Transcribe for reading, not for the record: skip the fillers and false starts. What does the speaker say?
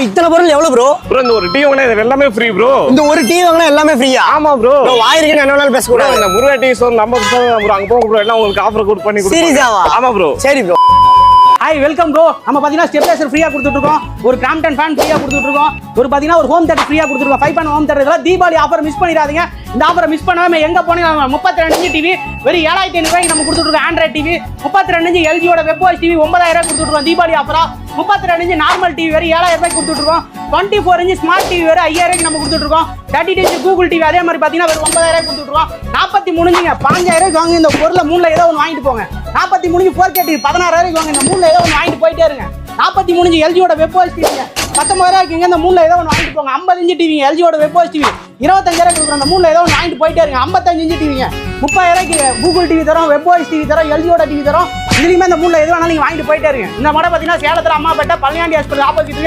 இத்தனை பொருள் எவ்வளவு ப்ரோ? ப்ரோ இந்த ஒரு டீ வாங்கினா இது எல்லாமே ஃப்ரீ ப்ரோ. இந்த ஒரு டீ வாங்கினா எல்லாமே ஃப்ரீயா? ஆமா ப்ரோ. வாயிருக்கு என்ன வேணாலும் பேச ப்ரோ கூடாது. இந்த முருகா டீ ஸ்டோர் நம்ம ப்ரோ அங்க போங்க ப்ரோ எல்லாம் உங்களுக்கு ஆஃபர் கோட் பண்ணி கொடுப்போம். சீரியஸாவா? ஆமா ப்ரோ. சரி ப்ரோ. Hi welcome bro. நம்ம பாத்தீங்கன்னா ஸ்டெபிலைசர் ஃப்ரீயா கொடுத்துட்டு இருக்கோம். ஒரு கிராம்டன் ஃபேன் ஃப்ரீயா கொடுத்துட்டு இருக்கோம். ஒரு பாத்தீங்கன்னா ஒரு ஹோம் தியேட்டர் ஃப்ரீயா கொடுத்துட்டு இருக்கோம். 5 ஹோம் தியேட்டர் இதெல்லாம் தீபாவளி ஆஃபர் மிஸ் பண்ணிடாதீங்க. இந்த ஆஃபரை மிஸ் பண்ணாம எங்க போனீங்க 32 இன்ச் டிவி வெறும் 7500 ரூபாய்க்கு நம்ம கொடுத்துட்டு இருக்கோம். ஆண்ட்ராய்ட் டிவி 32 இன்ச் எல்ஜியோட வெப்வாய்ஸ் டிவி 9000 ரூபாய் கொடுத்துட்டு இருக்கோம் தீபாவளி ஆஃபரா. 32 இன்ச் நார்மல் டிவி வெறும் 7000 ரூபாய்க்கு கொடுத்துட்டு இருக்கோம். 24 இன்ச் ஸ்மார்ட் டிவி வெறும் 5000 ரூபாய்க்கு நம்ம கொடுத்துட்டு இருக்கோம். 32 இன்ச் கூகுள் டிவி அதே மாதிரி பாத்தீங்கன்னா வெறும் 9000 ரூபாய்க்கு கொடுத்துட்டு இருக்கோம். 43 இன்ச் 5000 ரூபாய்க்கு வாங்கி இந்த பொருளை மூணுல ஏதோ ஒன்று வாங்கிட்டு போங்க. 43 இன்ச் 4K டிவி 16000 ரூபாய்க்கு வாங்க இந்த மூணுல ஏதோ ஒன்று வாங்கிட்டு போயிட்டே இருங்க. 43 இன்ச் எல்ஜியோட வெப்வாய்ஸ் டிவி 19000 ரூபாய்க்கு இந்த மூணுல ஏதோ ஒன்று வாங்கிட்டு போங்க. 50 இன்ச் டிவி எல்ஜியோட வெப்வாய்ஸ் டிவி 25000 ரூபாய்க்கு கொடுக்குற அந்த மூணுல ஏதோ ஒன்று வாங்கிட்டு போயிட்டே இருங்க. 55 இன்ச் டிவிங்க 30000 ரூபாய்க்கு கூகுள் டிவி தரோம், வெப்வாய்ஸ் டிவி தரோம், எல்ஜியோட டிவி தரோம். இதுலயுமே இந்த மூணுல எது வேணாலும் நீங்க வாங்கிட்டு போயிட்டே இருங்க. இந்த மாடல் பாத்தீங்கன்னா சேலத்துல அம்மாபேட்டை பழனியாண்டி ஹாஸ்பிட்டல் ஆப்போசிட்